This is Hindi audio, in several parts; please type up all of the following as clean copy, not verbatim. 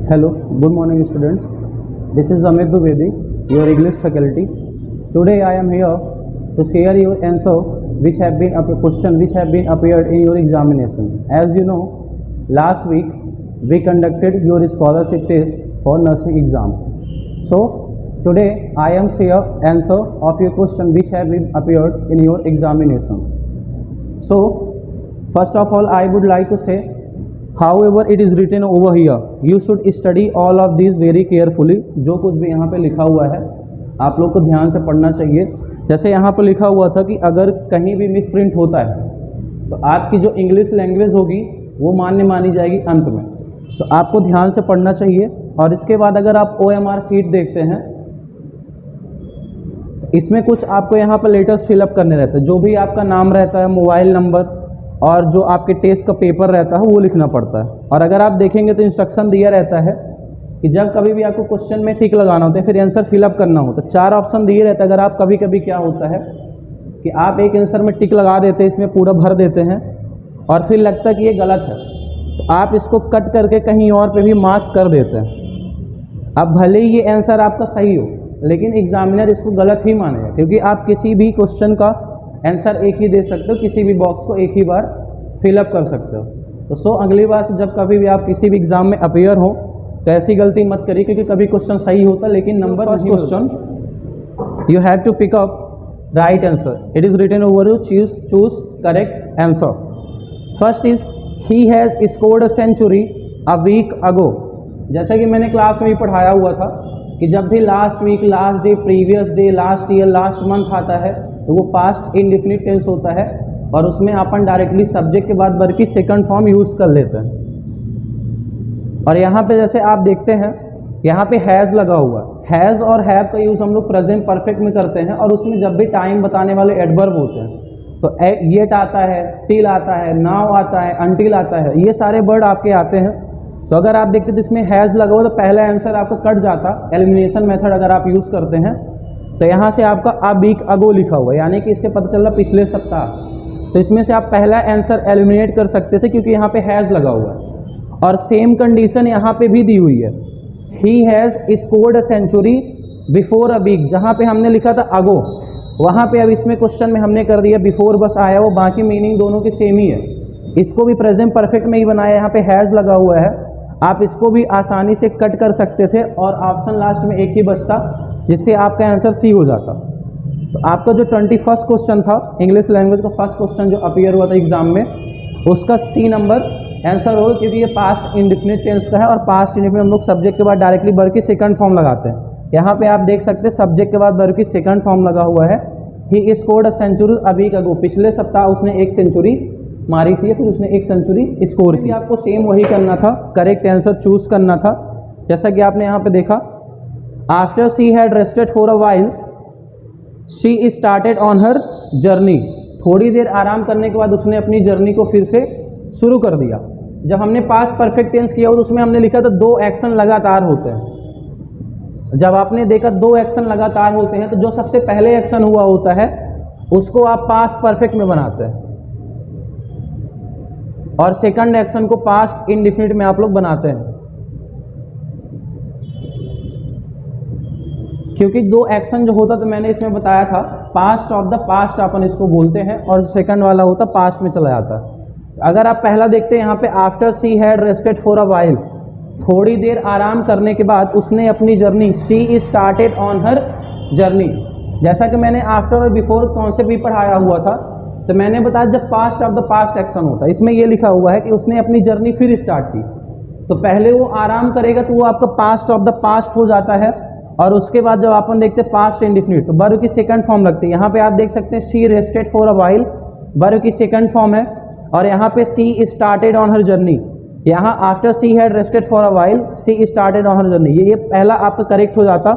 Hello, good morning students. This is Amit Dubedi, your English faculty. Today I am here to share your answer which have been appeared in your examination. As you know, last week we conducted your scholarship test for nursing exam. So today I am share answer of your question which have been appeared in your examination. So first of all I would like to say, however it is written over here, you should study all of these very carefully. जो कुछ भी यहाँ पे लिखा हुआ है आप लोग को ध्यान से पढ़ना चाहिए। जैसे यहाँ पर लिखा हुआ था कि अगर कहीं भी मिस प्रिंट होता है तो आपकी जो इंग्लिश लैंग्वेज होगी वो मान्य मानी जाएगी अंत में, तो आपको ध्यान से पढ़ना चाहिए। और इसके बाद अगर आप OMR शीट देखते हैं, इसमें कुछ आपको यहाँ पर लेटर्स फिलअप करने रहते हैं। जो भी आपका नाम रहता है, मोबाइल नंबर और जो आपके टेस्ट का पेपर रहता है वो लिखना पड़ता है। और अगर आप देखेंगे तो इंस्ट्रक्शन दिया रहता है कि जब कभी भी आपको क्वेश्चन में टिक लगाना होता है फिर आंसर फिलअप करना होता है, 4 ऑप्शन दिए रहते हैं। अगर आप कभी कभी क्या होता है कि आप एक आंसर में टिक लगा देते हैं, इसमें पूरा भर देते हैं और फिर लगता है कि ये गलत है, तो आप इसको कट करके कहीं और पे भी मार्क कर देते हैं। अब भले ही ये आंसर आपका सही हो लेकिन एग्जामिनर इसको गलत ही मानेगा, क्योंकि आप किसी भी क्वेश्चन का आंसर एक ही दे सकते हो, किसी भी बॉक्स को एक ही बार फिलअप कर सकते हो। तो अगली बार से जब कभी भी आप किसी भी एग्ज़ाम में अपेयर हो तो ऐसी गलती मत करिए, क्योंकि कभी क्वेश्चन सही होता लेकिन number first question you have to pick up right answer. It is written over you, choose correct answer. First is he has scored a century a week ago. जैसा कि मैंने क्लास में भी पढ़ाया हुआ था कि जब भी last week, last day, previous day, last year, last month आता है तो वो पास्ट इंडेफिनिट टेंस होता है और उसमें अपन डायरेक्टली सब्जेक्ट के बाद वर्ब की सेकंड फॉर्म यूज़ कर लेते हैं। और यहाँ पे जैसे आप देखते हैं यहाँ पे हैज़ लगा हुआ, हैज़ और हैव का यूज़ हम लोग प्रेजेंट परफेक्ट में करते हैं। और उसमें जब भी टाइम बताने वाले एडवर्ब होते हैं तो येट आता है, टिल आता है, नाउ आता है, अनटिल आता है, ये सारे वर्ड आपके आते हैं। तो अगर आप देखते तो इसमें हैज़ लगा हुआ तो पहला आंसर आपका कट जाता। एलिमिनेशन मेथड अगर आप यूज़ करते हैं तो यहाँ से आपका अ वीक अगो लिखा हुआ है, यानी कि इससे पता चल रहा पिछले सप्ताह, तो इसमें से आप पहला आंसर एलिमिनेट कर सकते थे क्योंकि यहाँ पे हैज़ लगा हुआ है। और सेम कंडीशन यहाँ पे भी दी हुई है, he has scored a century before a week. जहाँ पे हमने लिखा था अगो, वहाँ पे अब इसमें क्वेश्चन में हमने कर दिया बिफोर बस आया, वो बाकी मीनिंग दोनों की सेम ही है। इसको भी प्रेजेंट परफेक्ट में ही बनाया, यहाँ पे हैज़ लगा हुआ है। आप इसको भी आसानी से कट कर सकते थे और ऑप्शन लास्ट में एक ही बचता जिससे आपका आंसर सी हो जाता। तो आपका जो 21st क्वेश्चन था इंग्लिश लैंग्वेज का फर्स्ट क्वेश्चन जो अपीयर हुआ था एग्जाम में, उसका सी नंबर आंसर होगा, क्योंकि ये पास्ट इंडेफिनिट टेंस का है और पास्ट इंडेफिनिट हम लोग सब्जेक्ट के बाद डायरेक्टली वर्ब की सेकंड फॉर्म लगाते हैं। यहाँ पे आप देख सकते हैं सब्जेक्ट के बाद वर्ब की सेकंड फॉर्म लगा हुआ है। He scored a century a week ago, पिछले सप्ताह उसने एक सेंचुरी मारी थी, फिर उसने एक सेंचुरी स्कोर की। आपको सेम वही करना था, करेक्ट आंसर चूज करना था। जैसा कि आपने यहाँ पे देखा, after she had rested for a while she started on her journey. थोड़ी देर आराम करने के बाद उसने अपनी जर्नी को फिर से शुरू कर दिया। जब हमने पास्ट परफेक्ट टेंस किया तो उसमें हमने लिखा था 2 एक्शन लगातार होते हैं। जब आपने देखा 2 एक्शन लगातार होते हैं तो जो सबसे पहले एक्शन हुआ होता है उसको आप पास्ट परफेक्ट में बनाते हैं और सेकंड एक्शन को पास्ट इंडेफिनिट में आप लोग बनाते हैं, क्योंकि 2 एक्शन जो होता तो मैंने इसमें बताया था पास्ट ऑफ द पास्ट अपन इसको बोलते हैं और सेकंड वाला होता पास्ट में चला जाता है। अगर आप पहला देखते हैं यहाँ पे, after she had rested for a while, थोड़ी देर आराम करने के बाद उसने अपनी journey, she started on her journey. जैसा कि मैंने आफ्टर और बिफोर कॉन्सेप्ट भी पढ़ाया हुआ था, तो मैंने बताया जब past of the past action होता है, इसमें ये लिखा हुआ है कि उसने अपनी जर्नी फिर स्टार्ट की, तो पहले वो आराम करेगा तो वो आपका पास्ट ऑफ द पास्ट हो जाता है। और उसके बाद जब अपन देखते हैं पास्ट इंडेफिनिट तो वर्ब की सेकंड फॉर्म लगती है। यहाँ पे आप देख सकते हैं she rested for a while, verb की सेकंड फॉर्म है। और यहाँ पे she started on her journey, यहाँ after she had rested for a while she started on her journey, ये पहला आपका करेक्ट हो जाता।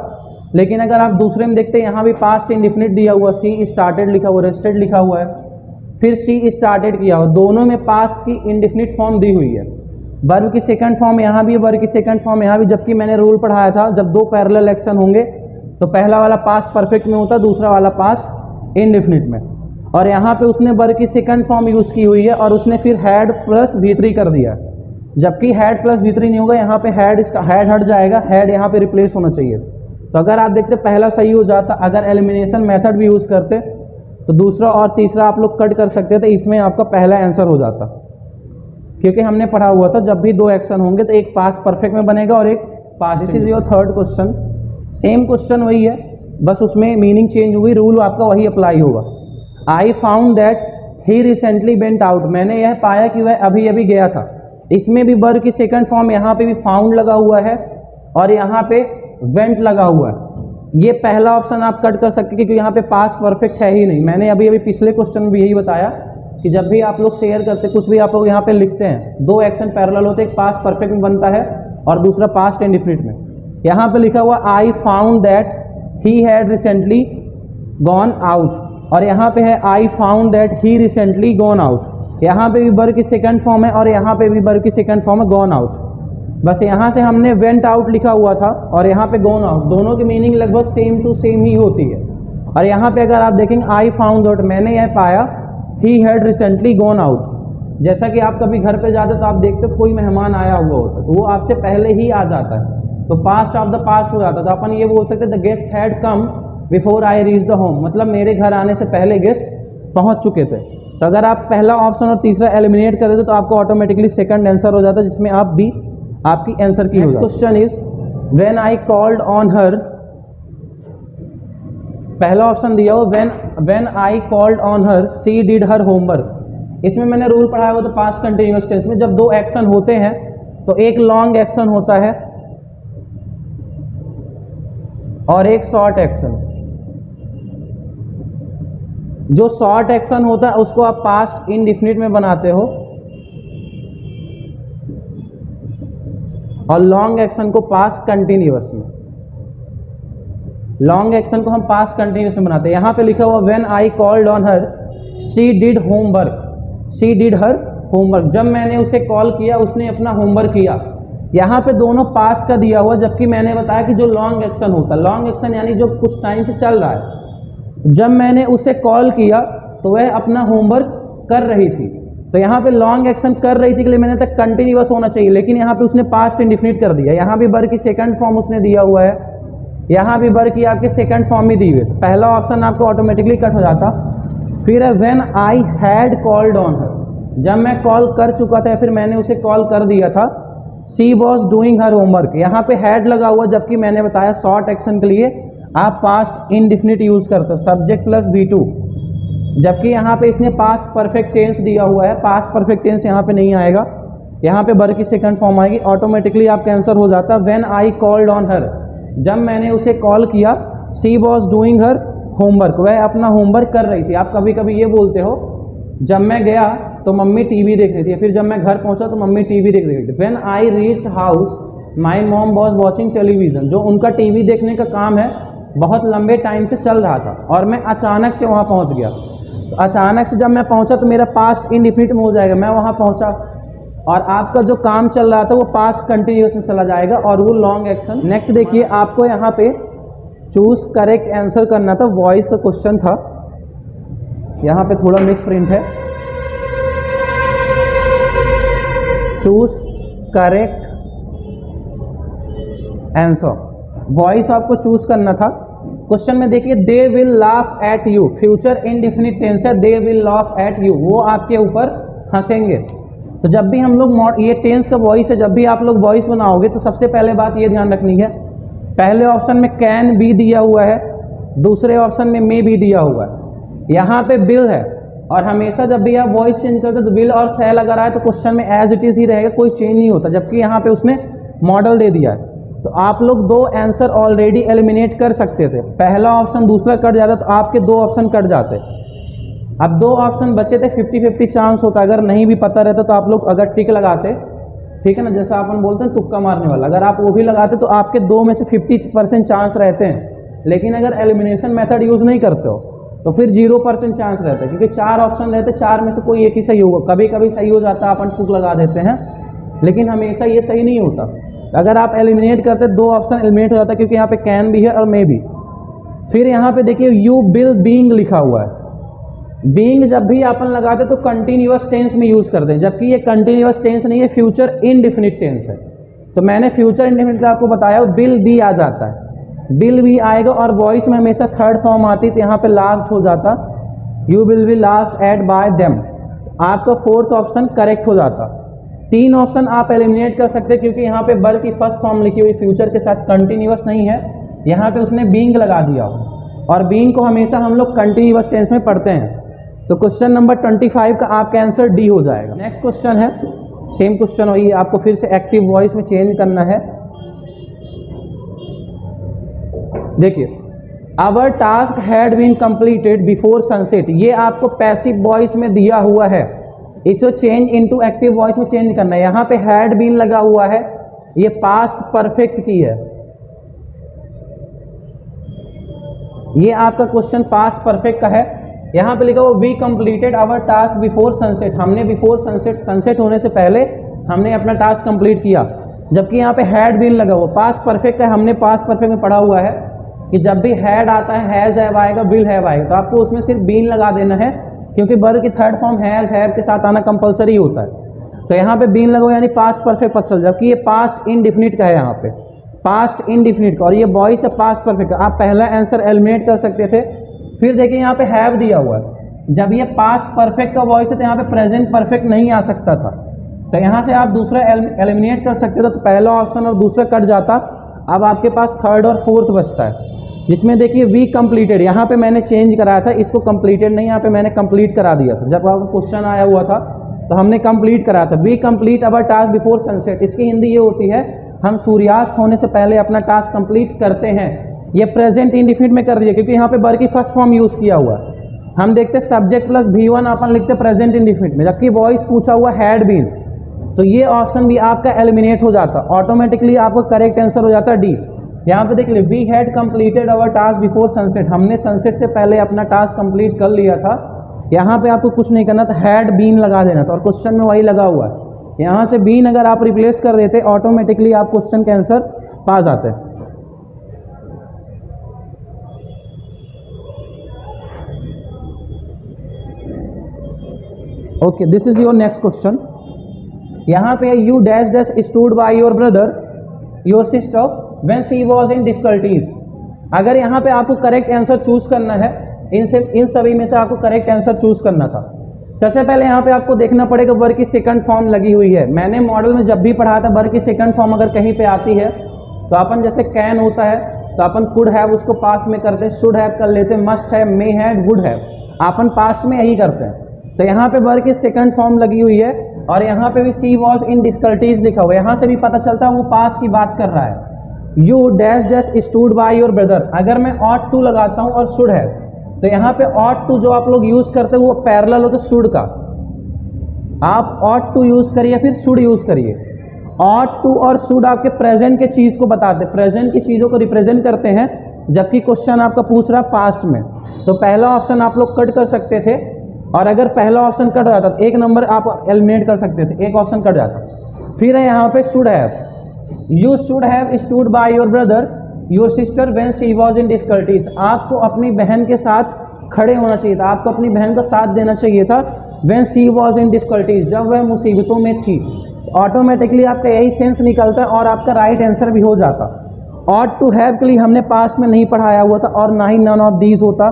लेकिन अगर आप दूसरे में देखते हैं यहाँ भी पास्ट इंडेफिनिट दिया हुआ, सी स्टार्टेड लिखा हुआ, रेस्टेड लिखा हुआ है, फिर सी स्टार्टेड किया हुआ, दोनों में पास्ट की इंडेफिनिट फॉर्म दी हुई है। वर्ब की सेकंड फॉर्म यहाँ भी, वर्ब की सेकंड फॉर्म यहाँ भी, जबकि मैंने रूल पढ़ाया था जब 2 पैरेलल एक्शन होंगे तो पहला वाला पास्ट परफेक्ट में होता, दूसरा वाला पास्ट इंडेफिनिट में। और यहाँ पे उसने वर्ब की सेकंड फॉर्म यूज़ की हुई है और उसने फिर हैड प्लस V3 कर दिया। जबकि हैड प्लस V3 नहीं होगा, यहाँ पे हैड हट जाएगा, हैड यहाँ पे रिप्लेस होना चाहिए। तो अगर आप देखते पहला सही हो जाता, अगर एलिमिनेशन मेथड भी यूज़ करते तो दूसरा और तीसरा आप लोग कट कर सकते थे, इसमें आपका पहला आंसर हो जाता। क्योंकि हमने पढ़ा हुआ था जब भी दो एक्शन होंगे तो एक पास्ट परफेक्ट में बनेगा और एक past. This is your third question. Same question वही है, बस उसमें मीनिंग चेंज हुई, रूल आपका वही अप्लाई होगा। I found that he recently went out, मैंने यह पाया कि वह अभी अभी गया था। इसमें भी वर्ब की सेकंड फॉर्म, यहाँ पे भी फाउंड लगा हुआ है और यहाँ पे वेंट लगा हुआ है। ये पहला ऑप्शन आप कट कर सकते क्योंकि यहाँ पे पास्ट परफेक्ट है ही नहीं। मैंने अभी अभी पिछले क्वेश्चन में भी यही बताया कि जब भी आप लोग शेयर करते, कुछ भी आप लोग यहाँ पे लिखते हैं, दो एक्शन पैरेलल होते हैं, एक पास्ट परफेक्ट में बनता है और दूसरा पास्ट इंडेफिनिट में। यहाँ पे लिखा हुआ I found that he had recently gone out, और यहाँ पे है I found that he recently gone out. यहाँ पे भी वर्ब की सेकंड फॉर्म है और यहाँ पे भी वर्ब की सेकंड फॉर्म है गॉन आउट। बस यहाँ से हमने वेंट आउट लिखा हुआ था और यहाँ पे गॉन आउट, दोनों की मीनिंग लगभग सेम टू सेम ही होती है। और यहाँ पे अगर आप देखेंगे आई फाउंड आउट, मैंने यह पाया, he had recently gone out. जैसा कि आप कभी घर पे जाते तो आप देखते हो कोई मेहमान आया हुआ होता तो वो आपसे पहले ही आ जाता है, तो पास्ट ऑफ द पास्ट हो जाता। तो अपन ये बोल सकते the guest had come before I reach the home, मतलब मेरे घर आने से पहले गेस्ट पहुंच चुके थे। तो अगर आप पहला ऑप्शन और तीसरा एलिमिनेट कर देते तो आपको ऑटोमेटिकली सेकंड आंसर हो जाता, जिसमें आप भी आपकी आंसर की हो जाती। Question is when I called on her, पहला ऑप्शन दिया हो when I called on her she did her homework. इसमें मैंने रूल पढ़ाया हुआ तो पास्ट कंटिन्यूअस टेंस में जब दो एक्शन होते हैं तो एक लॉन्ग एक्शन होता है और एक शॉर्ट एक्शन। जो शॉर्ट एक्शन होता है उसको आप पास्ट इंडेफिनिट में बनाते हो और लॉन्ग एक्शन को पास्ट कंटिन्यूअस में। लॉन्ग एक्शन को हम पास्ट कंटिन्यूअस में बनाते हैं। यहाँ पे लिखा हुआ when I called on her she did homework, she did her homework. जब मैंने उसे कॉल किया उसने अपना होमवर्क किया। यहाँ पे दोनों पास्ट का दिया हुआ, जबकि मैंने बताया कि जो लॉन्ग एक्शन होता है, लॉन्ग एक्शन यानी जो कुछ टाइम से चल रहा है, जब मैंने उसे कॉल किया तो वह अपना होमवर्क कर रही थी। तो यहाँ पे लॉन्ग एक्शन कर रही थी के लिए मैंने तक कंटिन्यूअस होना चाहिए, लेकिन यहाँ पे उसने पास्ट इंडेफिनिट कर दिया। यहाँ भी वर्ब की सेकंड फॉर्म उसने दिया हुआ है, यहाँ भी वर्ब की आपके सेकंड फॉर्म ही दी हुई है। पहला ऑप्शन आपको ऑटोमेटिकली कट हो जाता। फिर है when I had called on her, जब मैं कॉल कर चुका था, फिर मैंने उसे कॉल कर दिया था। She was doing her homework, यहाँ पे हैड लगा हुआ, जबकि मैंने बताया शॉर्ट एक्शन के लिए आप पास्ट इंडेफिनिट यूज करते हो, सब्जेक्ट प्लस V2। जबकि यहाँ पे इसने पास्ट परफेक्ट टेंस दिया हुआ है, पास्ट परफेक्ट टेंस यहाँ पे नहीं आएगा, यहाँ पे वर्ब की सेकंड फॉर्म आएगी। ऑटोमेटिकली आपका आंसर हो जाता है when I called on her, जब मैंने उसे कॉल किया। She was doing her homework, वह अपना होमवर्क कर रही थी। आप कभी कभी ये बोलते हो जब मैं गया तो मम्मी टीवी देख रही थी, फिर जब मैं घर पहुंचा तो मम्मी टीवी देख रही थी। When I reached house my mom was watching television, जो उनका टीवी देखने का काम है बहुत लंबे टाइम से चल रहा था और मैं अचानक से वहाँ पहुँच गया। तो अचानक से जब मैं पहुँचा तो मेरा पास्ट इंडेफिनिट में हो जाएगा, मैं वहाँ पहुँचा और आपका जो काम चल रहा था वो पास्ट कंटिन्यूअस में चला जाएगा और वो लॉन्ग एक्शन। नेक्स्ट देखिए, आपको यहाँ पे चूज करेक्ट आंसर करना था, वॉइस का क्वेश्चन था। यहाँ पे थोड़ा मिस प्रिंट है, चूज करेक्ट आंसर, वॉइस आपको चूज करना था। क्वेश्चन में देखिए they will laugh at you, future indefinite tense है, they will laugh at you, वो आपके ऊपर हंसेंगे। तो जब भी हम लोग, ये टेंस का वॉइस है, जब भी आप लोग वॉइस बनाओगे तो सबसे पहले बात ये ध्यान रखनी है, पहले ऑप्शन में कैन बी दिया हुआ है, दूसरे ऑप्शन में मे बी दिया हुआ है, यहाँ पे बिल है। और हमेशा जब भी आप वॉइस चेंज करते हो तो विल और शैल अगर आए तो क्वेश्चन में एज इट इज ही रहेगा, कोई चेंज नहीं होता। जबकि यहाँ पे उसने मॉडल दे दिया है, तो आप लोग दो आंसर ऑलरेडी एलिमिनेट कर सकते थे। पहला ऑप्शन दूसरा कट जाता तो आपके दो ऑप्शन कट जाते। अब दो ऑप्शन बचे थे, 50-50 चांस होता। अगर नहीं भी पता रहता तो आप लोग अगर टिक लगाते, ठीक है ना, जैसा अपन बोलते हैं तुक्का मारने वाला, अगर आप वो भी लगाते तो आपके दो में से 50% चांस रहते हैं। लेकिन अगर एलिमिनेशन मेथड यूज नहीं करते हो तो फिर 0% चांस रहता है, क्योंकि चार ऑप्शन रहते, चार में से कोई एक ही सही होगा। कभी कभी सही हो जाता है, अपन तुक लगा देते हैं, लेकिन हमेशा ये सही नहीं होता। अगर आप एलिमिनेट करते दो ऑप्शन एलिमिनेट हो जाता है, क्योंकि यहाँ पे कैन भी है और मे भी। फिर यहाँ पे देखिए यू विल बीइंग लिखा हुआ है, बीइंग जब भी अपन लगाते तो कंटिन्यूअस टेंस में यूज करते हैं, जबकि ये कंटिन्यूअस टेंस नहीं है, फ्यूचर इनडिफिनिट टेंस है। तो मैंने फ्यूचर इनडिफिनिट का आपको बताया, विल बी आ जाता है, विल बी आएगा और वॉइस में हमेशा थर्ड फॉर्म आती, तो यहाँ पे लास्ट हो जाता, you will be last at by them, आपका फोर्थ ऑप्शन करेक्ट हो जाता। 3 ऑप्शन आप एलिमिनेट कर सकते हैं, क्योंकि यहाँ पे वर्ब की फर्स्ट फॉर्म लिखी हुई फ्यूचर के साथ कंटिन्यूअस नहीं है, यहाँ पे उसने बीइंग लगा दिया, और बीइंग को हमेशा हम लोग कंटिन्यूअस टेंस में पढ़ते हैं। तो क्वेश्चन नंबर 25 का आपका आंसर डी हो जाएगा। नेक्स्ट क्वेश्चन है, सेम क्वेश्चन वही, आपको फिर से एक्टिव वॉइस में चेंज करना है। देखिए, our task had been completed before sunset, ये आपको पैसिव वॉइस में दिया हुआ है, इसे चेंज इनटू एक्टिव वॉइस में चेंज करना है। यहाँ पे हैड बीन लगा हुआ है, ये पास्ट परफेक्ट की है, ये आपका क्वेश्चन पास्ट परफेक्ट का है। यहाँ पे लिखा हुआ we completed our task before sunset, हमने बिफोर सनसेट होने से पहले हमने अपना टास्क कंप्लीट किया, जबकि यहाँ पे हैड बीन लगा हुआ, पास्ट परफेक्ट है। हमने पास्ट परफेक्ट में पढ़ा हुआ है कि जब भी हैड आता है हैज हैव आएगा, विल हैव आएगा, तो आपको उसमें सिर्फ बीन लगा देना है, क्योंकि वर्ब की थर्ड फॉर्म हैज हैव के साथ आना कंपलसरी होता है। तो यहाँ पे बीन लगा हुआ यानी पास्ट परफेक्ट पक्ष, जबकि ये पास्ट इनडिफिनिट का है, यहाँ पे पास्ट इनडिफिनिट का, और ये वॉइस है पास्ट परफेक्ट। आप पहला आंसर एलिमिनेट कर सकते थे। फिर देखिए यहाँ पे हैव दिया हुआ है, जब ये पास्ट परफेक्ट का वॉइस है तो यहाँ पे प्रेजेंट परफेक्ट नहीं आ सकता था, तो यहाँ से आप दूसरा एलिमिनेट कर सकते थे, तो पहला ऑप्शन और दूसरा कट जाता। अब आपके पास थर्ड और फोर्थ बचता है, जिसमें देखिए वी कंप्लीटेड, यहाँ पे मैंने चेंज कराया था, इसको कंप्लीटेड नहीं, यहाँ पे मैंने कंप्लीट करा दिया था। जब आपको क्वेश्चन आया हुआ था तो हमने कंप्लीट कराया था, we complete our task before sunset, इसकी हिंदी ये होती है हम सूर्यास्त होने से पहले अपना टास्क कंप्लीट करते हैं। ये प्रेजेंट इंडिफिनिट में कर दिया, क्योंकि यहाँ पे वर्ब की फर्स्ट फॉर्म यूज किया हुआ है। हम देखते सब्जेक्ट प्लस V1 अपन लिखते प्रेजेंट इंडिफिनिट में, जबकि वॉइस पूछा हुआ हैड बीन, तो ये ऑप्शन भी आपका एलिमिनेट हो जाता, ऑटोमेटिकली आपका करेक्ट आंसर हो जाता डी। यहाँ पे देख लीजिए we had completed our task before sunset, हमने सनसेट से पहले अपना टास्क कंप्लीट कर लिया था। यहाँ पे आपको कुछ नहीं करना था, हैड बीन लगा देना था, और क्वेश्चन में वही लगा हुआ है। यहाँ से बीन अगर आप रिप्लेस कर देते ऑटोमेटिकली आप क्वेश्चन के आंसर पा जाते। Okay, this is your next question. यहाँ पे you dash dash stood by your brother your sister when she was in difficulties. अगर यहाँ पे आपको करेक्ट आंसर चूज करना है, इन सभी में से आपको करेक्ट आंसर चूज करना था। सबसे पहले यहाँ पे आपको देखना पड़ेगा वर्ब की सेकंड फॉर्म लगी हुई है। मैंने मॉडल में जब भी पढ़ा था वर्ब की सेकंड फॉर्म अगर कहीं पे आती है तो अपन जैसे कैन होता है तो अपन कुड हैव उसको पास्ट में करते, शुड हैव कर लेते, must have, may have, would have, upon past में यही करते हैं। तो यहाँ पे वर्ब की सेकंड फॉर्म लगी हुई है, और यहाँ पे भी सी वॉज इन डिफिकल्टीज लिखा हुआ है। यहाँ से भी पता चलता है वो पास्ट की बात कर रहा है। You dash dash stood by your brother, अगर मैं ऑट टू लगाता हूँ और शुड हैव, तो यहाँ पे ऑट टू जो आप लोग यूज करते हो वो पैरेलल होता है शुड का। आप ऑट टू यूज करिए फिर शुड यूज करिए। ऑट टू और शुड आपके प्रेजेंट के चीज को बताते, प्रेजेंट की चीजों को रिप्रेजेंट करते हैं, जबकि क्वेश्चन आपका पूछ रहा पास्ट में। तो पहला ऑप्शन आप लोग कट कर सकते थे, और अगर पहला ऑप्शन कट जाता तो एक नंबर आप एलिमिनेट कर सकते थे, एक ऑप्शन कट जाता। फिर है यहाँ पे should have, you should have stood by your brother your sister when she was in difficulties. आपको अपनी बहन के साथ खड़े होना चाहिए था, आपको अपनी बहन का साथ देना चाहिए था when she was in difficulties, जब वह मुसीबतों में थी। ऑटोमेटिकली आपका यही सेंस निकलता है और आपका राइट आंसर भी हो जाता। ऑट टू हैव के लिए हमने पास्ट में नहीं पढ़ाया हुआ था और ना ही नन ऑफ दीज होता,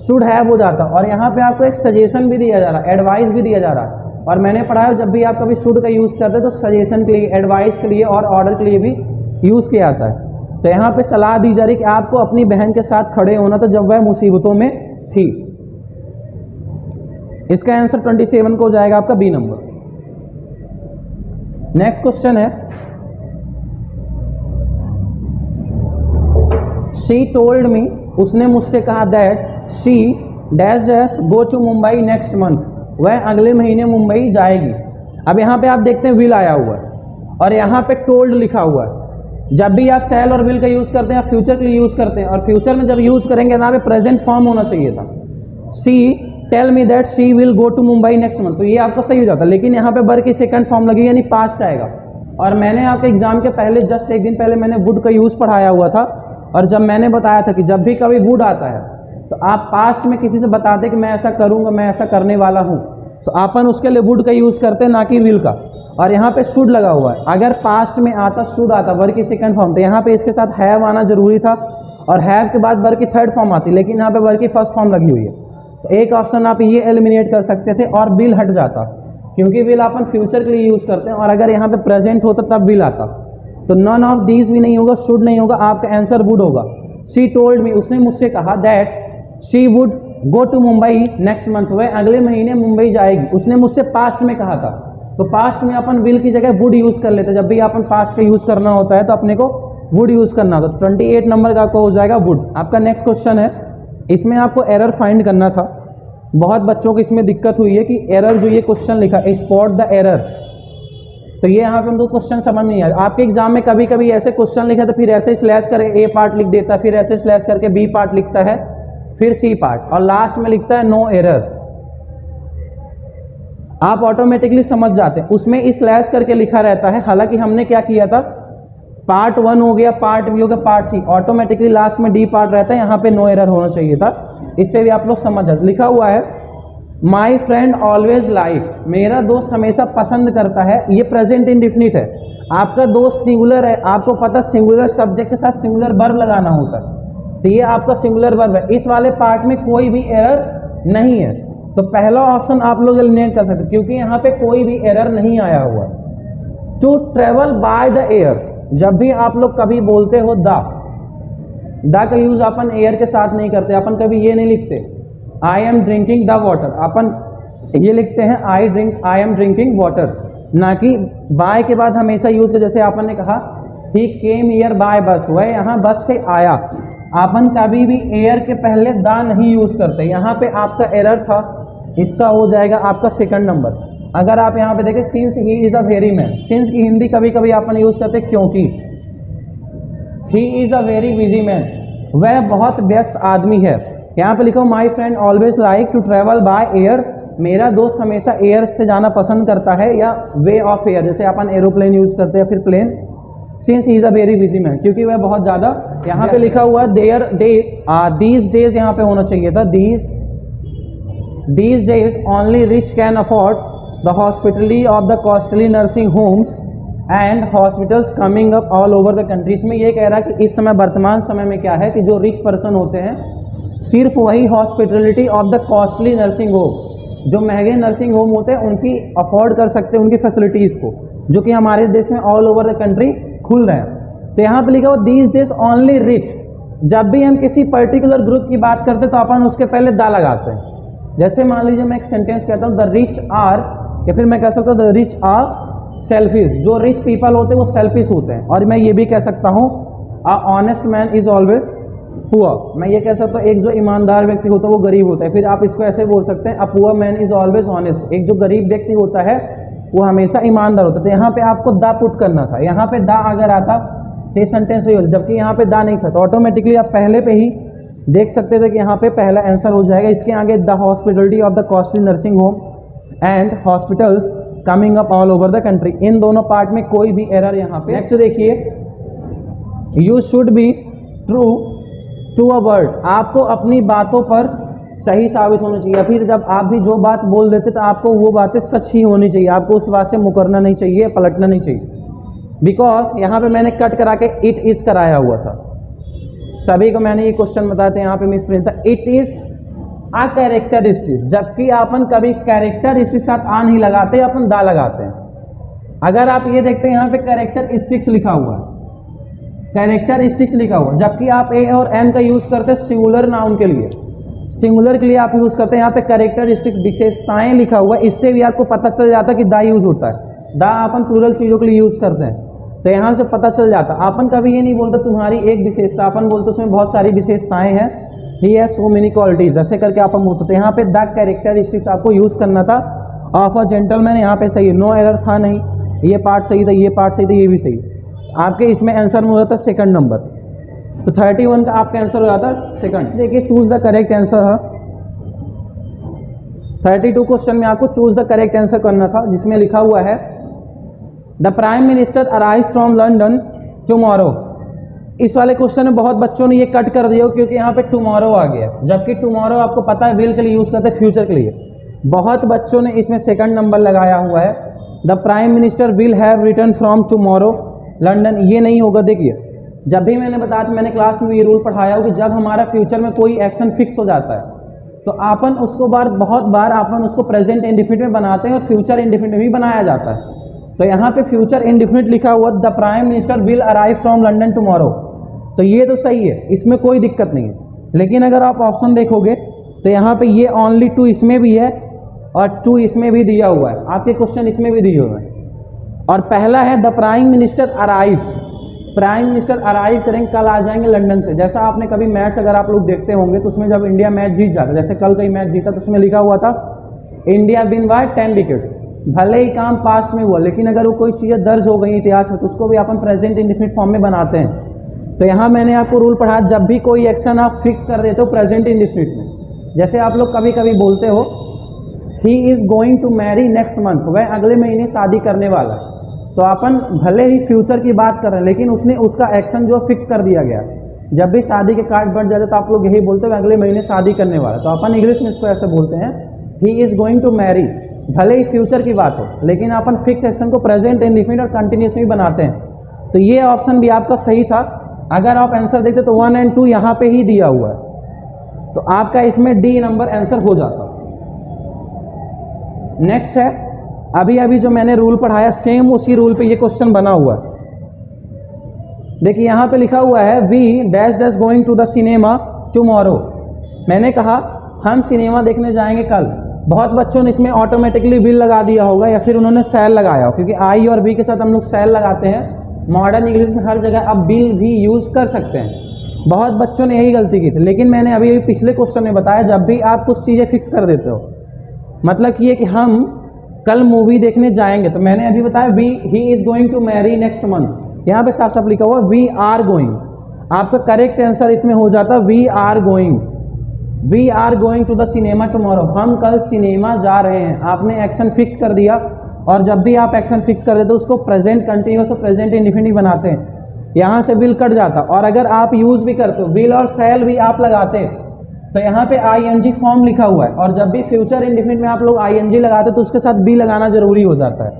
शुड हैव हो जाता। और यहाँ पे आपको एक सजेशन भी दिया जा रहा है, एडवाइस भी दिया जा रहा है। और मैंने पढ़ा जब भी आप कभी शुड का यूज़ करते हैं तो सजेशन के लिए, एडवाइस के लिए और ऑर्डर के लिए भी यूज़ किया जाता है। तो यहाँ पे सलाह दी जा रही कि आपको अपनी बहन के साथ खड़े होना था जब वह मुसीबतों में थी। इसका आंसर 27 को हो जाएगा आपका बी नंबर। नेक्स्ट क्वेश्चन है, शी टोल्ड मी, उसने मुझसे कहा that she dash dash go to Mumbai next month, वह अगले महीने मुंबई जाएगी। अब यहाँ पे आप देखते हैं विल आया हुआ है और यहाँ पे टोल्ड लिखा हुआ है। जब भी आप शैल और विल का यूज़ करते हैं आप फ्यूचर के लिए यूज़ करते हैं, और फ्यूचर में जब यूज़ करेंगे यहाँ पे प्रेजेंट फॉर्म होना चाहिए था। See tell me that she will go to Mumbai next month, तो ये आपका सही हो जाता, लेकिन यहाँ पे वर्ब की सेकंड फॉर्म लगी यानी पास्ट आएगा। और मैंने आपके एग्जाम के पहले जस्ट एक दिन पहले मैंने वुड का यूज़ पढ़ाया हुआ था, और जब मैंने बताया था कि जब भी कभी वुड आता है तो आप पास्ट में किसी से बताते कि मैं ऐसा करूँगा, मैं ऐसा करने वाला हूँ, तो अपन उसके लिए वुड का यूज़ करते हैं, ना कि विल का। और यहाँ पे शुड लगा हुआ है। अगर पास्ट में आता शुड आता वर्ब की सेकंड फॉर्म, तो यहाँ पे इसके साथ हैव आना जरूरी था, और हैव के बाद वर्ब की थर्ड फॉर्म आती, लेकिन यहाँ पे वर्ब की फर्स्ट फॉर्म लगी हुई है। तो एक ऑप्शन आप ये एलिमिनेट कर सकते थे और विल हट जाता, क्योंकि विल अपन फ्यूचर के लिए यूज़ करते हैं, और अगर यहाँ पे प्रेजेंट होता तब विल आता। तो नन ऑफ दीज भी नहीं होगा, शुड नहीं होगा, आपका आंसर वुड होगा। शी टोल्ड मी, उसने मुझसे कहा, that she would go to Mumbai next month, वह अगले महीने मुंबई जाएगी। उसने मुझसे पास्ट में कहा था, तो पास्ट में अपन विल की जगह वुड यूज़ कर लेते। जब भी अपन पास्ट का यूज़ करना होता है तो अपने को वुड यूज़ करना होता है। तो 28 नंबर का आपको हो जाएगा वुड। आपका नेक्स्ट क्वेश्चन है, इसमें आपको एरर फाइंड करना था। बहुत बच्चों को इसमें दिक्कत हुई है कि एरर जो ये क्वेश्चन लिखा है, स्पॉट द एरर, तो ये यहाँ पे उनको क्वेश्चन समझ नहीं आया। आपके एग्जाम में कभी कभी ऐसे क्वेश्चन लिखा तो फिर ऐसे स्लैश करके ए पार्ट लिख देता है, फिर ऐसे स्लैश करके बी पार्ट लिखता है, फिर सी पार्ट, और लास्ट में लिखता है नो एरर। आप ऑटोमेटिकली समझ जाते हैं, उसमें स्लैश करके लिखा रहता है। हालांकि हमने क्या किया था, पार्ट 1 हो गया, पार्ट बी हो गया, पार्ट सी, ऑटोमेटिकली लास्ट में डी पार्ट रहता है, यहाँ पे नो एरर होना चाहिए था। इससे भी आप लोग समझ जाते। लिखा हुआ है माई फ्रेंड ऑलवेज लाइक, मेरा दोस्त हमेशा पसंद करता है, ये प्रेजेंट इंडेफिनिट है। आपका दोस्त सिंगुलर है, आपको पता सिंगुलर सब्जेक्ट के साथ सिंगुलर वर्ब लगाना होता है, तो ये आपका सिंगुलर वर्ब है। इस वाले पार्ट में कोई भी एरर नहीं है, तो पहला ऑप्शन आप लोग एलिमिनेट कर सकते, क्योंकि यहाँ पे कोई भी एरर नहीं आया हुआ। To travel by the air, जब भी आप लोग कभी बोलते हो द का यूज अपन एयर के साथ नहीं करते। अपन कभी ये नहीं लिखते I am drinking the water, अपन ये लिखते हैं आई एम ड्रिंकिंग वाटर, ना कि बाय के बाद हमेशा यूज कर। जैसे आपन ने कहा ही केम हियर बाय बस, वह यहाँ बस से आया। अपन कभी भी एयर के पहले द नहीं यूज करते, यहाँ पे आपका एरर था, इसका हो जाएगा आपका सेकंड नंबर। अगर आप यहाँ पे देखें since he is a very man, since की हिंदी कभी कभी अपन यूज करते क्योंकि। He is a very busy man, वह बहुत व्यस्त आदमी है। यहाँ पे लिखो my friend always like to travel by air, मेरा दोस्त हमेशा एयर से जाना पसंद करता है, या वे ऑफ एयर, जैसे अपन एरोप्लेन यूज करते हैं, फिर plane. Since he is a very busy man, क्योंकि वह बहुत ज़्यादा। यहाँ पे लिखा हुआ देयर डे, दीज डेज यहाँ पे होना चाहिए था, these days only rich can afford the hospitality of the costly nursing homes and hospitals coming up all over the country. इसमें यह कह रहा है कि इस समय वर्तमान समय में क्या है कि जो रिच पर्सन होते हैं सिर्फ वही hospitality of the costly nursing home, जो महंगे नर्सिंग होम होते हैं उनकी अफोर्ड कर सकते हैं उनकी फैसिलिटीज़ को, जो कि हमारे देश में ऑल ओवर द कंट्री खुल रहे हैं। तो यहाँ पे लिखा हुआ दीज डेज ओनली रिच, जब भी हम किसी पर्टिकुलर ग्रुप की बात करते हैं तो अपन उसके पहले दा लगाते हैं। जैसे मान लीजिए मैं एक सेंटेंस कहता हूँ द रिच आर, या फिर मैं कह सकता हूँ द रिच आर सेल्फिश, जो रिच पीपल होते हैं वो सेल्फिश होते हैं। और मैं ये भी कह सकता हूँ अ honest man is always poor, मैं ये कह सकता हूँ एक जो ईमानदार व्यक्ति होता है वो गरीब होता है। फिर आप इसको ऐसे बोल सकते हैं a poor man is always honest, एक जो गरीब व्यक्ति होता है वो हमेशा ईमानदार होता है। तो यहाँ पे आपको दा पुट करना था, यहाँ पे दा अगर आता तो ये सेंटेंस सही होता, जबकि यहाँ पे दा नहीं था, तो ऑटोमेटिकली आप पहले पे ही देख सकते थे कि यहाँ पे पहला आंसर हो जाएगा। इसके आगे the hospitality of the costly nursing home and hospitals coming up all over the country, इन दोनों पार्ट में कोई भी एरर यहाँ पे। नेक्स्ट देखिए, you should be true to a word, आपको अपनी बातों पर सही साबित होना चाहिए। फिर जब आप भी जो बात बोल देते तो आपको वो बातें सच ही होनी चाहिए, आपको उस बात से मुकरना नहीं चाहिए, पलटना नहीं चाहिए। बिकॉज यहाँ पे मैंने कट करा के इट इज़ कराया हुआ था, सभी को मैंने ये क्वेश्चन बताया था, यहाँ पे मिसप्रिंट था इट इज़ आ कैरेक्टरिस्टिक, जबकि अपन कभी कैरेक्टरिस्टिक साथ आ नहीं लगाते, अपन दा लगाते हैं। अगर आप ये देखते हैं यहाँ पे कैरेक्टरिस्टिक्स लिखा हुआ है, कैरेक्टरिस्टिक्स लिखा हुआ, जबकि आप ए और एन का यूज करते हैं सिंगुलर नाउन के लिए, सिंगुलर के लिए आप यूज करते हैं। यहाँ पे कैरेक्टरिस्टिक्स विशेषताएं लिखा हुआ है, इससे भी आपको पता चल जाता है कि दा यूज होता है। दा अपन प्लूरल चीजों के लिए यूज करते हैं, तो यहाँ से पता चल जाता। अपन कभी ये नहीं बोलते तुम्हारी एक विशेषता, अपन बोलते उसमें बहुत सारी विशेषताएं हैं, he has so many qualities, ऐसे करके अपन बोलते थे। यहाँ पे द कैरेक्टरिस्टिक्स आपको यूज करना था ऑफ अ जेंटलमैन, यहाँ पे सही है, नो एरर था नहीं, ये पार्ट सही था, ये पार्ट सही था, ये भी सही। आपके इसमें आंसर में हो जाता सेकंड नंबर, तो 31 का आपका आंसर हो जाता सेकंड। देखिए चूज द करेक्ट आंसर है, 32 क्वेश्चन में आपको चूज द करेक्ट आंसर करना था, जिसमें लिखा हुआ है the prime minister arise from London tomorrow, इस वाले क्वेश्चन में बहुत बच्चों ने ये कट कर दिया क्योंकि यहाँ पे टुमारो आ गया, जबकि टुमारो आपको पता है विल के लिए यूज़ करते हैं, फ्यूचर के लिए। बहुत बच्चों ने इसमें सेकंड नंबर लगाया हुआ है, the prime minister will have return from tomorrow London. ये नहीं होगा। देखिए, जब भी मैंने बताया था, मैंने क्लास में ये रूल पढ़ाया हो कि जब हमारा फ्यूचर में कोई एक्शन फिक्स हो जाता है तो अपन उसको बहुत बार अपन उसको प्रेजेंट इंडेफिनिट में बनाते हैं और फ्यूचर इंडेफिनिट में भी बनाया जाता है। तो यहाँ पे फ्यूचर इंडेफिनिट लिखा हुआ, the prime minister will arrive from London tomorrow, तो ये तो सही है, इसमें कोई दिक्कत नहीं है। लेकिन अगर आप ऑप्शन देखोगे तो यहाँ पे ये ओनली टू इसमें भी है और टू इसमें भी दिया हुआ है, आपके क्वेश्चन इसमें भी दिए हुए हैं। और पहला है the prime minister arrives, prime minister arrive करेंगे, कल आ जाएंगे लंदन से। जैसा आपने कभी मैच अगर आप लोग देखते होंगे तो उसमें जब इंडिया मैच जीत जाता, जैसे कल का ही मैच जीता तो उसमें लिखा हुआ था इंडिया विन बाय 10 विकेट्स। भले ही काम पास्ट में हुआ, लेकिन अगर वो कोई चीज़ें दर्ज हो गई इतिहास में तो उसको भी अपन प्रेजेंट इंडेफिनिट फॉर्म में बनाते हैं। तो यहाँ मैंने आपको रूल पढ़ा, जब भी कोई एक्शन आप फिक्स कर देते हो प्रेजेंट इंडेफिनिट में, जैसे आप लोग कभी कभी बोलते हो he is going to marry next month, वह अगले महीने शादी करने वाला है, तो अपन भले ही फ्यूचर की बात कर रहे हैं लेकिन उसने उसका एक्शन जो फिक्स कर दिया गया। जब भी शादी के कार्ड बढ़ जाते तो आप लोग यही बोलते हो अगले महीने शादी करने वाला, तो अपन इंग्लिश में इसको ऐसे बोलते हैं he is going to marry, भले ही फ्यूचर की बात हो लेकिन अपन फिक्स एक्शन को प्रेजेंट इंडेफिनिट और कंटिन्यूस भी बनाते हैं। तो ये ऑप्शन भी आपका सही था। अगर आप आंसर देखते तो 1 और 2 यहाँ पे ही दिया हुआ है, तो आपका इसमें डी नंबर आंसर हो जाता। नेक्स्ट है, अभी जो मैंने रूल पढ़ाया सेम उसी रूल पे ये क्वेश्चन बना हुआ है। देखिए यहाँ पे लिखा हुआ है we dash dash going to the cinema tomorrow. मैंने कहा हम सिनेमा देखने जाएंगे कल। बहुत बच्चों ने इसमें ऑटोमेटिकली विल लगा दिया होगा या फिर उन्होंने शैल लगाया हो, क्योंकि आई और वी के साथ हम लोग शैल लगाते हैं। मॉडर्न इंग्लिश में हर जगह आप विल भी यूज़ कर सकते हैं। बहुत बच्चों ने यही गलती की थी, लेकिन मैंने अभी पिछले क्वेश्चन में बताया जब भी आप कुछ चीज़ें फिक्स कर देते हो, मतलब कि ये कि हम कल मूवी देखने जाएंगे, तो मैंने अभी बताया he is going to marry next month, यहाँ पे साफ साफ लिखा हुआ वी आर गोइंग। आपका करेक्ट आंसर इसमें हो जाता we are going to the cinema tomorrow, हम कल सिनेमा जा रहे हैं। आपने एक्शन फिक्स कर दिया, और जब भी आप एक्शन फिक्स कर देते हो उसको प्रेजेंट कंटिन्यूस और प्रेजेंट इंडेफिनिट बनाते हैं, यहाँ से विल कट जाता। और अगर आप यूज़ भी करते हो विल और शैल भी आप लगाते तो यहाँ पे आईएनजी फॉर्म लिखा हुआ है, और जब भी फ्यूचर इंडेफिनिट में आप लोग आईएनजी लगाते तो उसके साथ बी लगाना जरूरी हो जाता है,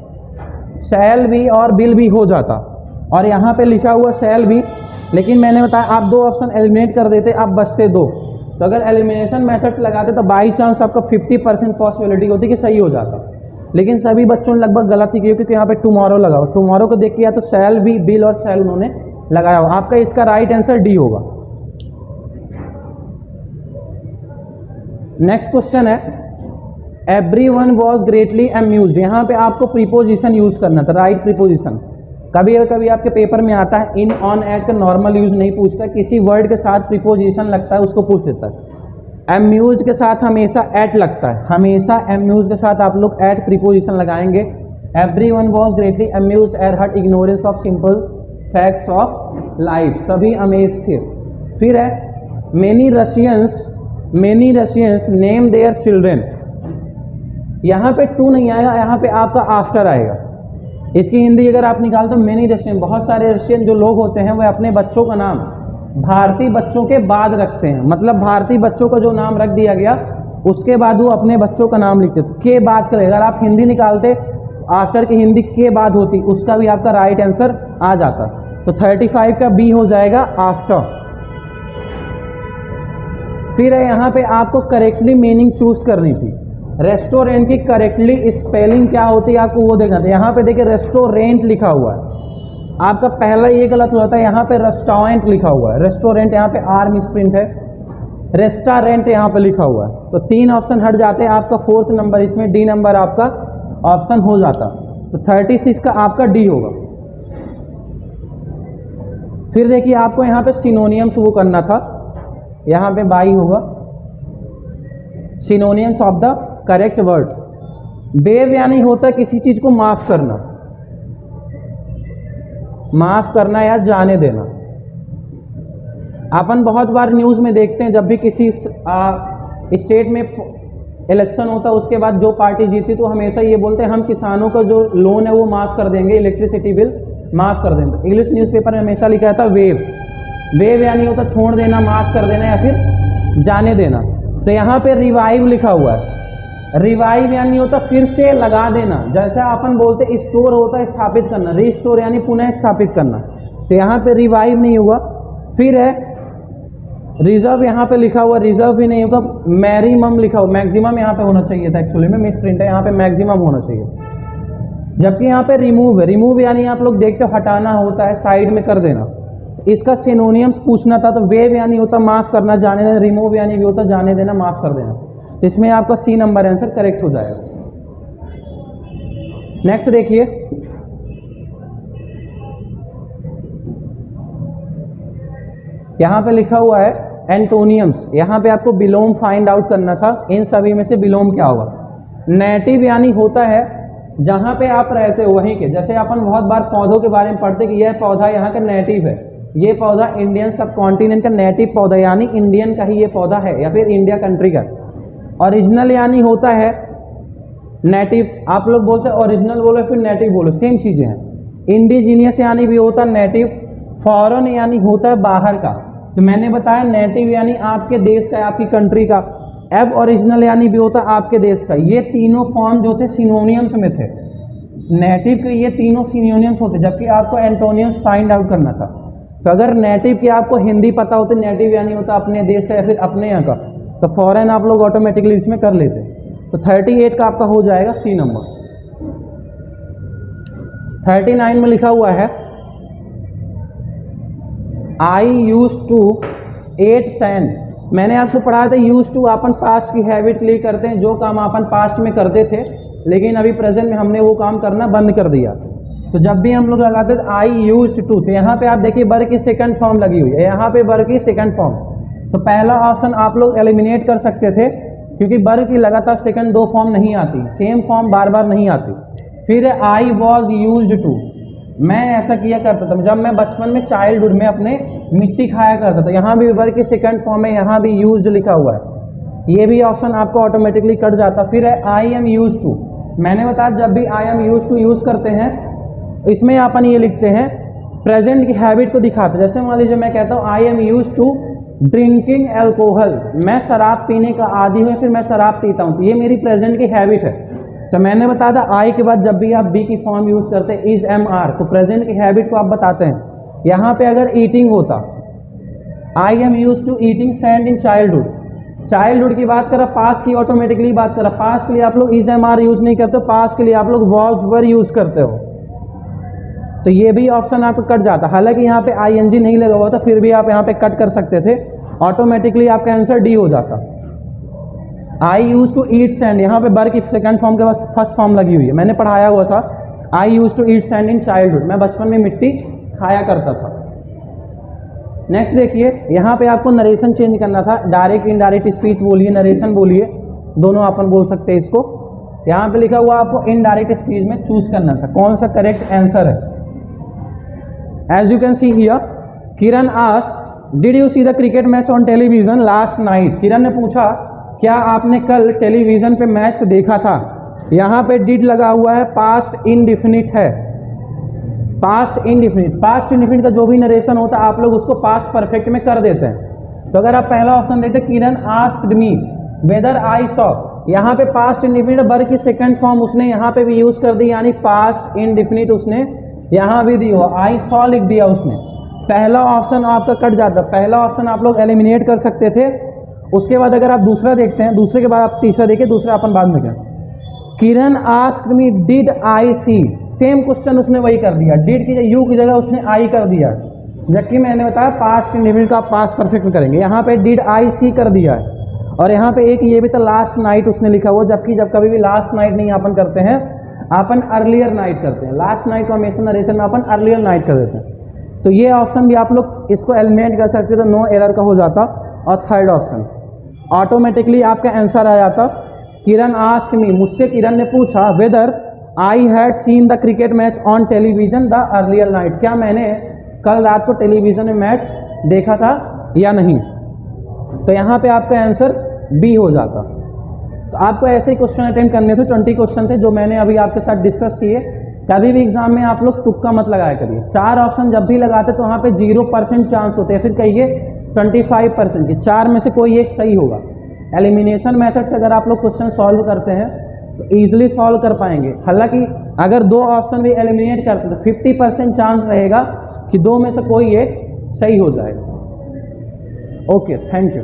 शैल भी और विल भी हो जाता। और यहाँ पे लिखा हुआ शैल भी, लेकिन मैंने बताया आप 2 ऑप्शन एलिमिनेट कर देते, आप बचते 2। तो अगर एलिमिनेशन मेथड लगाते तो बाई चांस आपका 50% पॉसिबिलिटी होती कि सही हो जाता, लेकिन सभी बच्चों ने लगभग गलती की क्योंकि यहाँ पे टुमारो लगा हुआ। टुमारो को देख के या तो शैल भी, विल और शैल उन्होंने लगाया हुआ। आपका इसका राइट आंसर डी होगा। नेक्स्ट क्वेश्चन है एवरीवन वाज ग्रेटली अम्यूज्ड। यहाँ पे आपको प्रीपोजिशन यूज करना था, राइट प्रीपोजिशन। कभी आपके पेपर में आता है इन, ऑन, एट का नॉर्मल यूज नहीं पूछता, किसी वर्ड के साथ प्रीपोजिशन लगता है उसको पूछ देता है। अम्यूज्ड के साथ हमेशा एट लगता है, हमेशा अम्यूज्ड के साथ आप लोग एट प्रीपोजिशन लगाएंगे। Everyone was greatly amused at her ignorance of simple facts of life, सभी अमेज थे। फिर है many Russians name their children. यहाँ पे टू नहीं आएगा, यहाँ पे आपका आफ्टर आएगा। इसकी हिंदी अगर आप निकाल तो मेनी रशियन, बहुत सारे रशियन जो लोग होते हैं वह अपने बच्चों का नाम भारतीय बच्चों के बाद रखते हैं, मतलब भारतीय बच्चों का जो नाम रख दिया गया उसके बाद वो अपने बच्चों का नाम लिखते थे। के बाद का, अगर आप हिंदी निकालते आफ्टर की हिंदी के बाद होती, उसका भी आपका राइट आंसर आ जाता। तो 35 का बी हो जाएगा आफ्टर। फिर है यहाँ पे आपको करेक्टली मीनिंग चूज करनी थी। रेस्टोरेंट की करेक्टली स्पेलिंग क्या होती है आपको वो देखना था। यहाँ पे देखिए रेस्टोरेंट लिखा हुआ है, आपका पहला ये गलत हुआ था, यहाँ पे रेस्टोरेंट लिखा हुआ है, रेस्टोरेंट यहाँ पे आर मिसप्रिंट है, रेस्टोरेंट यहाँ पे लिखा हुआ है। तो 3 ऑप्शन हट जाते हैं, आपका 4th नंबर इसमें डी नंबर आपका ऑप्शन हो जाता। तो 36 का आपका डी होगा। फिर देखिए आपको यहाँ पे सिनोनियम्स वो करना था, यहाँ पे बाई होगा synonyms of the correct word. बेव यानी होता किसी चीज को माफ करना, माफ करना या जाने देना। अपन बहुत बार न्यूज में देखते हैं जब भी किसी स्टेट में इलेक्शन होता है उसके बाद जो पार्टी जीती तो हमेशा ये बोलते हैं हम किसानों का जो लोन है वो माफ कर देंगे, इलेक्ट्रिसिटी बिल माफ कर देंगे। इंग्लिश न्यूज़पेपर में हमेशा लिखा था वेव, वेव यानी होता छोड़ देना, माफ कर देना या फिर जाने देना। तो यहाँ पे रिवाइव लिखा हुआ है, रिवाइव यानी होता फिर से लगा देना, जैसा अपन बोलते स्टोर होता है स्थापित करना, रिस्टोर यानी पुनः स्थापित करना। तो यहाँ पे रिवाइव नहीं हुआ। फिर है रिजर्व, यहाँ पे लिखा हुआ रिजर्व भी नहीं होगा, मैक्सिमम लिखा हुआ, मैक्सिमम यहाँ पे होना चाहिए था, एक्चुअली में मिस प्रिंट है, यहाँ पे मैक्सिमम होना चाहिए। जबकि यहाँ पे रिमूव है, रिमूव यानी आप लोग देखते हो हटाना होता है, साइड में कर देना। इसका सिनोनियम्स पूछना था, तो वेव यानी होता माफ करना, जाने देना, रिमूव यानी भी होता जाने देना, माफ कर देना। तो इसमें आपका सी नंबर आंसर करेक्ट हो जाएगा। नेक्स्ट देखिए, यहाँ पे लिखा हुआ है एंटोनियम्स। यहाँ पे आपको बिलोम फाइंड आउट करना था, इन सभी में से बिलोम क्या होगा। नेटिव यानी होता है जहाँ पे आप रहते हो वहीं के, जैसे अपन बहुत बार पौधों के बारे में पढ़ते कि यह पौधा यहाँ का नेटिव है, ये पौधा इंडियन सब कॉन्टिनेंट का नेटिव पौधा यानी इंडियन का ही ये पौधा है या फिर इंडिया कंट्री का। ओरिजिनल यानी होता है नेटिव, आप लोग बोलते हैं ओरिजिनल बोलो फिर नेटिव बोलो, सेम चीज़ें हैं। इंडिजीनियस यानी भी होता है नेटिव, फॉरेन यानी होता है बाहर का। तो मैंने बताया नेटिव यानी आपके देश का, आपकी कंट्री का। एब ओरिजिनल यानी भी होता है आपके देश का। ये तीनों फॉर्म जो थे सिनोनियम्स में थे, नेटिव के ये तीनों सिनोनियम्स होते, जबकि आपको एंटोनियम्स फाइंड आउट करना था। तो अगर नेटिव की आपको हिंदी पता होती, नेटिव यानी होता अपने देश का या फिर अपने यहाँ का, तो फॉरेन आप लोग ऑटोमेटिकली इसमें कर लेते। तो 38 का आपका हो जाएगा सी नंबर। 39 में लिखा हुआ है आई यूज टू एट सैंड। मैंने आपको पढ़ाया था यूज टू अपन पास्ट की हैबिट के लिए करते हैं, जो काम अपन पास्ट में करते थे लेकिन अभी प्रेजेंट में हमने वो काम करना बंद कर दिया। तो जब भी हम लोग लगाते थे आई यूज टू, तो यहाँ पे आप देखिए बर की सेकंड फॉर्म लगी हुई है, यहाँ पे बर की सेकंड फॉर्म। तो पहला ऑप्शन आप लोग एलिमिनेट कर सकते थे, क्योंकि बर की लगातार सेकंड दो फॉर्म नहीं आती, सेम फॉर्म बार बार नहीं आती। फिर आई वॉज यूज्ड टू, मैं ऐसा किया करता था जब मैं बचपन में चाइल्डहुड में अपने मिट्टी खाया करता था, यहाँ भी बर की सेकंड फॉर्म है, यहाँ भी यूज्ड लिखा हुआ है, ये भी ऑप्शन आपको ऑटोमेटिकली कट जाता। फिर है आई एम यूज टू, मैंने बताया जब भी I am use to use करते हैं इसमें अपन ये लिखते हैं प्रेजेंट की हैबिट को दिखाते। जैसे मान लीजिए मैं कहता हूँ I am use to drinking alcohol, मैं शराब पीने का आदी हूँ, फिर मैं शराब पीता हूँ, तो ये मेरी प्रेजेंट की हैबिट है। तो मैंने बताया था आई के बाद जब भी आप बी की फॉर्म यूज़ करते हैं इज एम आर, तो प्रेजेंट की हैबिट को आप बताते हैं। यहाँ पे अगर ईटिंग होता I am use to eating sand in childhood, childhood की बात करा, पास्ट की ऑटोमेटिकली बात करा, पास्ट के लिए आप लोग इज एम आर यूज़ नहीं करते, पास्ट के लिए आप लोग वॉज वर यूज़ करते हो, तो ये भी ऑप्शन आपको कट जाता। हालांकि यहाँ पे आई एन जी नहीं लगा हुआ था, फिर भी आप यहाँ पे कट कर सकते थे, ऑटोमेटिकली आपका आंसर डी हो जाता। आई यूज टू ईट सैंड, यहाँ पे बर की सेकंड फॉर्म के बाद फर्स्ट फॉर्म लगी हुई है, मैंने पढ़ाया हुआ था I use to eat sand in childhood, मैं बचपन में मिट्टी खाया करता था। नेक्स्ट देखिए, यहाँ पे आपको नरेशन चेंज करना था, डायरेक्ट इनडायरेक्ट स्पीच बोलिए, नरेशन बोलिए, दोनों अपन बोल सकते हैं इसको। यहाँ पे लिखा हुआ आपको इनडायरेक्ट स्पीच में चूज करना था कौन सा करेक्ट आंसर है। As you can see here, Kiran asked did you see the cricket match on television last night. Kiran ने पूछा क्या आपने कल टेलीविजन पे मैच देखा था। यहाँ पे डिड लगा हुआ है, पास्ट इंडिफिनिट है, पास्ट इंडिफिनिट। पास्ट इंडिफिनिट का जो भी नरेशन होता है आप लोग उसको पास्ट परफेक्ट में कर देते हैं। तो अगर आप पहला ऑप्शन देखते Kiran asked me whether I saw, यहाँ पे पास्ट इंडिफिनिट बर की सेकंड फॉर्म उसने यहाँ पे भी यूज कर दी, यानी पास्ट इंडिफिनिट उसने यहाँ भी दी हो, आई सॉ लिख दिया उसने। पहला ऑप्शन आपका कट जाता, पहला ऑप्शन आप लोग एलिमिनेट कर सकते थे। उसके बाद अगर आप दूसरा देखते हैं, दूसरे के बाद आप तीसरा देखिए, दूसरा अपन बाद में क्या, Kiran asked me did I see, same question उसने वही कर दिया, डिड की यू की जगह उसने आई कर दिया, जबकि मैंने बताया पास्ट इंडिफिनिट का आप पास्ट परफेक्ट में करेंगे, यहाँ पे डिड आई सी कर दिया है। और यहाँ पे एक ये भी तो लास्ट नाइट उसने लिखा हुआ, जबकि जब कभी भी लास्ट नाइट नहीं अपन करते हैं, अपन अर्लियर नाइट करते हैं, लास्ट नाइट को हमेशा नरेशन में अपन अर्लियर नाइट कर देते हैं। तो ये ऑप्शन भी आप लोग इसको एलिमिनेट कर सकते, तो नो एरर का हो जाता। और थर्ड ऑप्शन ऑटोमेटिकली आपका आंसर आ जाता, किरण आस्क्ड मी, मुझसे किरण ने पूछा whether I had seen the cricket match on television the earlier night, क्या मैंने कल रात को टेलीविजन में मैच देखा था या नहीं। तो यहाँ पे आपका आंसर बी हो जाता। तो आपको ऐसे ही क्वेश्चन अटेंड करने थे, 20 क्वेश्चन थे जो मैंने अभी आपके साथ डिस्कस किए। कभी भी एग्जाम में आप लोग तुक्का मत लगाया करिए। 4 ऑप्शन जब भी लगाते तो वहाँ पे 0% चांस होते हैं, फिर कहिए 25% के 4 में से कोई एक सही होगा। एलिमिनेशन मेथड से अगर आप लोग क्वेश्चन सॉल्व करते हैं तो ईजिली सॉल्व कर पाएंगे। हालांकि अगर 2 ऑप्शन भी एलिमिनेट करते तो 50% चांस रहेगा कि 2 में से कोई एक सही हो जाएगा। Okay, thank you.